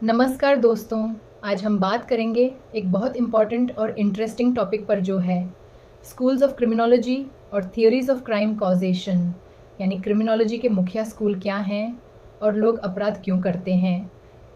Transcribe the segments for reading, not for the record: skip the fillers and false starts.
नमस्कार दोस्तों। आज हम बात करेंगे एक बहुत इम्पॉर्टेंट और इंटरेस्टिंग टॉपिक पर जो है स्कूल्स ऑफ क्रिमिनोलॉजी और थियोरीज ऑफ क्राइम कॉजेशन, यानी क्रिमिनोलॉजी के मुख्य स्कूल क्या हैं और लोग अपराध क्यों करते हैं,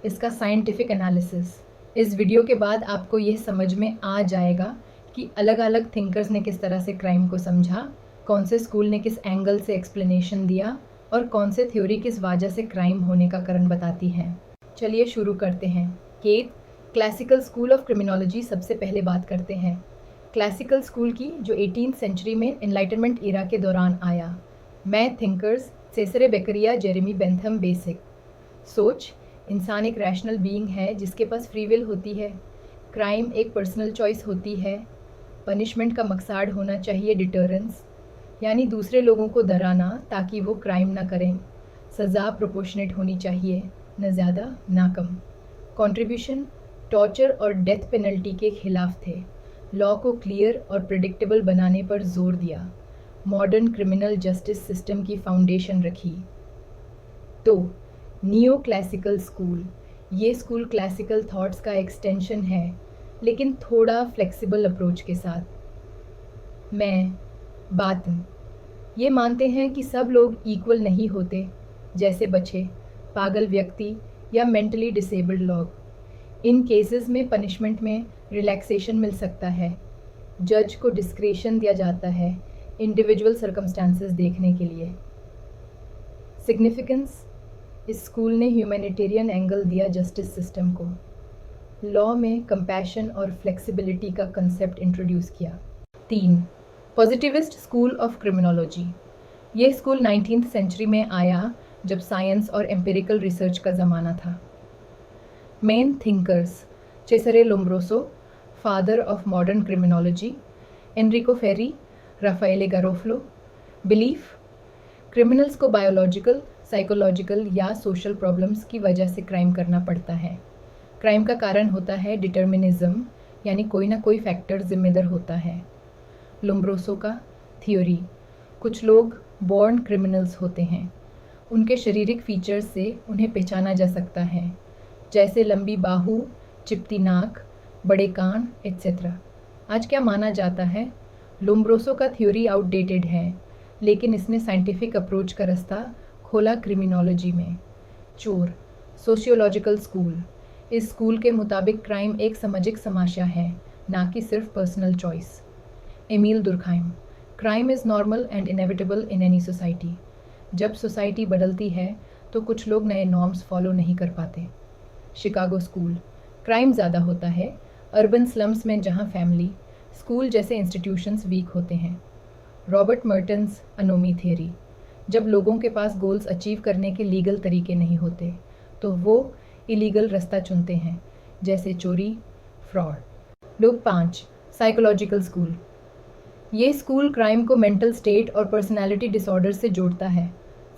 इसका साइंटिफिक एनालिसिस। इस वीडियो के बाद आपको यह समझ में आ जाएगा कि अलग अलग थिंकर्स ने किस तरह से क्राइम को समझा, कौन से स्कूल ने किस एंगल से एक्सप्लेनेशन दिया और कौन से थ्योरी किस वजह से क्राइम होने का कारण बताती है। चलिए शुरू करते हैं। केट क्लासिकल स्कूल ऑफ क्रिमिनोलॉजी सबसे पहले बात करते हैं। क्लासिकल स्कूल की जो 18th सेंचुरी में एनलाइटनमेंट इरा के दौरान आया। मैं thinkers Cesare Beccaria, Jeremy Bentham. Basic सोच, इंसान एक रैशनल बीइंग है जिसके पास फ्री विल होती है। क्राइम एक पर्सनल चॉइस होती है। पनिशमेंट का मकसद होना चाहिए डिटरेंस, यानी दूसरे लोगों को डराना ताकि वो क्राइम ना करें। सज़ा प्रोपोर्शनेट होनी चाहिए, न ज़्यादा ना कम। कंट्रीब्यूशन टॉर्चर और डेथ पेनल्टी के खिलाफ थे। लॉ को क्लियर और प्रिडिक्टेबल बनाने पर जोर दिया। मॉडर्न क्रिमिनल जस्टिस सिस्टम की फाउंडेशन रखी। तो नियो क्लासिकल स्कूल, ये स्कूल क्लासिकल थॉट्स का एक्सटेंशन है, लेकिन थोड़ा फ्लेक्सिबल अप्रोच के साथ। ये मानते हैं कि सब लोग इक्वल नहीं होते, जैसे बच्चे, पागल व्यक्ति या मेंटली डिसेबल्ड लोग। इन केसेस में पनिशमेंट में रिलैक्सेशन मिल सकता है। जज को डिस्क्रेशन दिया जाता है इंडिविजुअल सर्कमस्टांसेस देखने के लिए। सिग्निफिकेंस, इस स्कूल ने ह्यूमैनिटेरियन एंगल दिया जस्टिस सिस्टम को। लॉ में कंपैशन और फ्लेक्सिबिलिटी का कंसेप्ट इंट्रोड्यूस किया। 3 पॉजिटिविस्ट स्कूल ऑफ क्रिमिनोलॉजी, ये स्कूल 19th सेंचुरी में आया जब साइंस और एम्पिरिकल रिसर्च का ज़माना था। Main thinkers Cesare Lombroso, father of modern criminology, Enrico Ferri, Raffaele Garofalo. Belief, criminals को बायोलॉजिकल, साइकोलॉजिकल या सोशल प्रॉब्लम्स की वजह से क्राइम करना पड़ता है। क्राइम का कारण होता है डिटर्मिनिज्म, यानी कोई ना कोई फैक्टर जिम्मेदार होता है। लोम्ब्रोसो का थ्योरी, कुछ लोग बॉर्न क्रिमिनल्स होते हैं। उनके शारीरिक फीचर्स से उन्हें पहचाना जा सकता है, जैसे लंबी बाहू, चिपटी नाक, बड़े कान एट्सेट्रा। आज क्या माना जाता है, लोम्ब्रोसो का थ्योरी आउटडेटेड है, लेकिन इसने साइंटिफिक अप्रोच का रास्ता खोला क्रिमिनोलॉजी में। चोर सोशियोलॉजिकल स्कूल, इस स्कूल के मुताबिक क्राइम एक सामाजिक समस्या है, ना कि सिर्फ personal choice. Emile Durkheim, crime is normal and inevitable in any society. जब सोसाइटी बदलती है तो कुछ लोग नए नॉर्म्स फॉलो नहीं कर पाते। शिकागो स्कूल, क्राइम ज़्यादा होता है अर्बन स्लम्स में जहाँ फैमिली, स्कूल जैसे इंस्टीट्यूशंस वीक होते हैं। रॉबर्ट मर्टन्स अनोमी थियरी, जब लोगों के पास गोल्स अचीव करने के लीगल तरीके नहीं होते तो वो इलीगल रास्ता चुनते हैं, जैसे चोरी, फ्रॉड। लोग 5 साइकोलॉजिकल स्कूल, ये स्कूल क्राइम को मेंटल स्टेट और पर्सनालिटी डिसऑर्डर से जोड़ता है।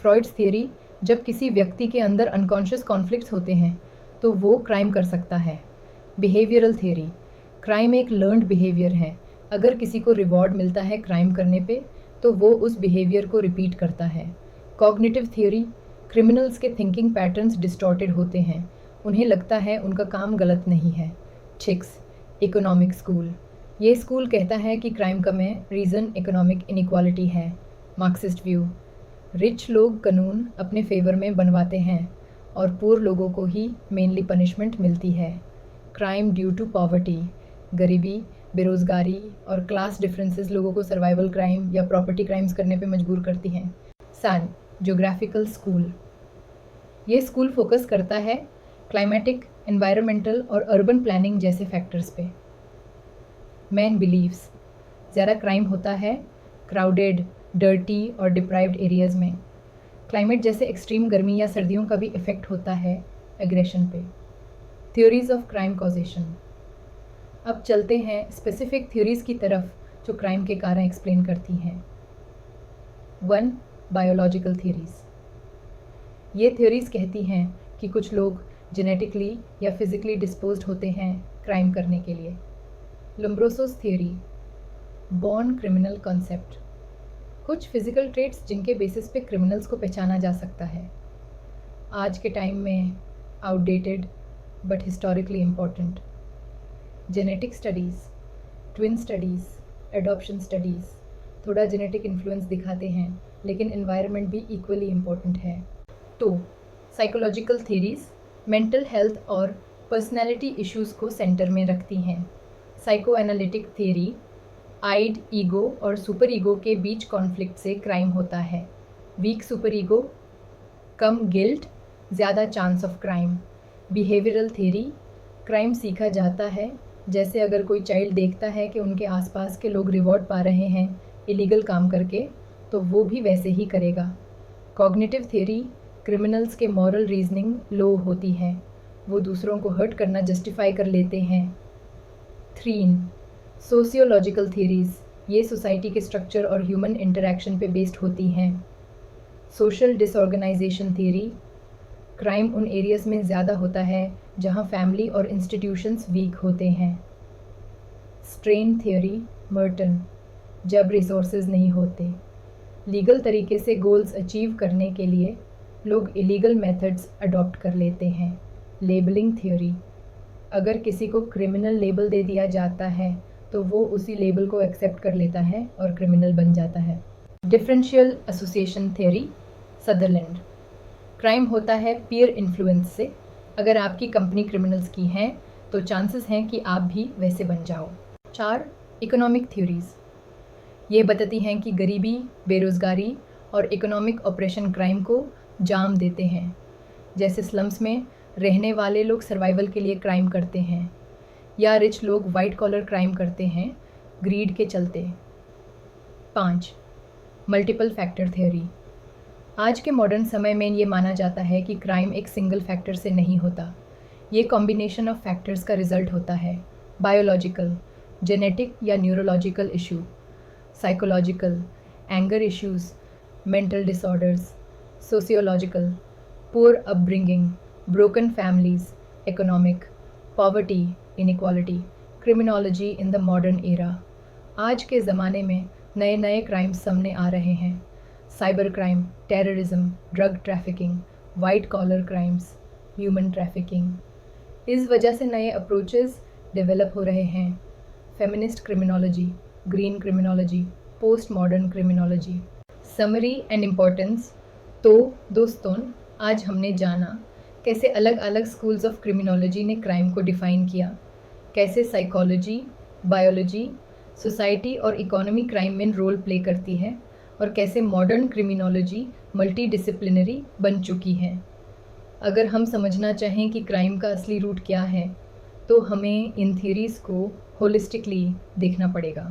फ्रॉइड्स थियरी, जब किसी व्यक्ति के अंदर अनकॉन्शियस कॉन्फ्लिक्ट्स होते हैं तो वो क्राइम कर सकता है। बिहेवियरल थियरी, क्राइम एक लर्नड बिहेवियर है। अगर किसी को रिवॉर्ड मिलता है क्राइम करने पे तो वो उस बिहेवियर को रिपीट करता है। कॉग्निटिव थियरी, क्रिमिनल्स के थिंकिंग पैटर्न्स डिस्टॉर्टेड होते हैं, उन्हें लगता है उनका काम गलत नहीं है। 6 इकोनॉमिक स्कूल, ये स्कूल कहता है कि क्राइम का में रीज़न इकोनॉमिक इनइक्वालिटी है। मार्क्सिस्ट व्यू, रिच लोग कानून अपने फेवर में बनवाते हैं और पुअर लोगों को ही मेनली पनिशमेंट मिलती है। क्राइम ड्यू टू पॉवर्टी, गरीबी, बेरोज़गारी और क्लास डिफरेंसेस लोगों को सर्वाइवल क्राइम या प्रॉपर्टी क्राइम्स करने पे मजबूर करती हैं। सान ज्योग्राफिकल स्कूल, ये स्कूल फोकस करता है क्लाइमेटिक, एनवायरमेंटल और अर्बन प्लानिंग जैसे फैक्टर्स पे। मैन बिलीव्स, ज़्यादा क्राइम होता है क्राउडेड, डर्टी और डिप्राइव्ड एरियाज़ में। क्लाइमेट जैसे एक्सट्रीम गर्मी या सर्दियों का भी इफ़ेक्ट होता है एग्रेशन पे। थ्योरीज ऑफ क्राइम कॉजेशन, अब चलते हैं स्पेसिफिक थ्योरीज़ की तरफ जो क्राइम के कारण एक्सप्लेन करती हैं। 1 बायोलॉजिकल थ्योरीज़, ये थ्योरीज़ कहती हैं कि कुछ लोग जेनेटिकली या फिज़िकली डिस्पोज्ड होते हैं क्राइम करने के लिए। लोम्ब्रोसोस थियरी, बॉर्न क्रिमिनल कॉन्सेप्ट, कुछ फिजिकल ट्रेट्स जिनके बेसिस पे क्रिमिनल्स को पहचाना जा सकता है। आज के टाइम में outdated but historically important. Genetic studies, twin studies, adoption studies थोड़ा जेनेटिक इन्फ्लुएंस दिखाते हैं, लेकिन एनवायरनमेंट भी इक्वली इम्पॉर्टेंट है. तो साइकोलॉजिकल थीरीज मेंटल हेल्थ और पर्सनैलिटी इश्यूज़ को सेंटर में रखती हैं. साइको एनालिटिक थ्योरी आइड ईगो और सुपर ईगो के बीच कॉन्फ्लिक्ट से क्राइम होता है. वीक सुपर ईगो, कम गिल्ट, ज़्यादा chance of crime. Behavioural theory crime सीखा जाता है, जैसे अगर कोई चाइल्ड देखता है कि उनके आसपास के लोग रिवॉर्ड पा रहे हैं इलीगल काम करके, तो वो भी वैसे ही करेगा. कॉग्निटिव थ्योरी क्रिमिनल्स के मॉरल रीजनिंग लो होती है, वो दूसरों को हर्ट करना जस्टिफाई कर लेते हैं. 3. सोशियोलॉजिकल थ्योरीज ये सोसाइटी के स्ट्रक्चर और ह्यूमन इंटरैक्शन पे बेस्ड होती हैं. सोशल डिसऑर्गेनाइजेशन थ्योरी क्राइम उन एरियाज में ज़्यादा होता है जहाँ फैमिली और इंस्टीट्यूशंस वीक होते हैं. स्ट्रेन थ्योरी मर्टन जब रिसोर्सेज नहीं होते. लीगल तरीके से गोल्स अचीव करने के लिए लोग इलीगल मेथड्स अडॉप्ट कर लेते हैं. लेबलिंग थ्योरी अगर किसी को क्रिमिनल लेबल दे दिया जाता है तो वो उसी लेबल को एक्सेप्ट कर लेता है और क्रिमिनल बन जाता है. Differential association theory Sutherland crime होता है पीयर इन्फ्लुएंस से. अगर आपकी कंपनी क्रिमिनल्स की हैं तो चांसेस हैं कि आप भी वैसे बन जाओ. 4. इकोनॉमिक थ्योरीज ये बताती हैं कि गरीबी, बेरोज़गारी और इकोनॉमिक ऑपरेशन क्राइम को जाम देते हैं. जैसे स्लम्स में रहने वाले लोग सर्वाइवल के लिए क्राइम करते हैं, या रिच लोग वाइट कॉलर क्राइम करते हैं ग्रीड के चलते. 5. मल्टीपल फैक्टर थ्योरी आज के मॉडर्न समय में ये माना जाता है कि क्राइम एक सिंगल फैक्टर से नहीं होता. ये कॉम्बिनेशन ऑफ फैक्टर्स का रिजल्ट होता है. बायोलॉजिकल, जेनेटिक या neurological issue, psychological, anger issues, mental disorders, sociological, poor upbringing, broken families, economic, poverty, inequality, criminology in the modern era. आज के ज़माने में नए नए क्राइम्स सामने आ रहे हैं. Cyber crime, terrorism, drug trafficking, white collar crimes, human trafficking. इस वजह से नए अप्रोचेस डेवलप हो रहे हैं. Feminist criminology, green criminology, post modern criminology. Summary and importance. तो दोस्तों, आज हमने जाना कैसे अलग अलग स्कूल्स ऑफ क्रिमिनोलॉजी ने क्राइम को डिफ़ाइन किया, कैसे साइकोलॉजी, बायोलॉजी, सोसाइटी और इकोनॉमी क्राइम में रोल प्ले करती है, और कैसे मॉडर्न क्रिमिनोलॉजी मल्टी डिसिप्लिनरी बन चुकी है. अगर हम समझना चाहें कि क्राइम का असली रूट क्या है, तो हमें इन थ्योरीज़ को होलिस्टिकली देखना पड़ेगा.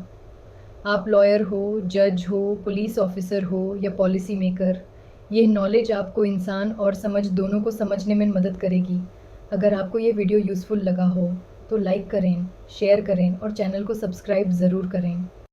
आप लॉयर हो, जज हो, पुलिस ऑफिसर हो या पॉलिसी मेकर, ये नॉलेज आपको इंसान और समझ दोनों को समझने में मदद करेगी. अगर आपको ये वीडियो यूज़फुल लगा हो तो लाइक करें, शेयर करें और चैनल को सब्सक्राइब ज़रूर करें.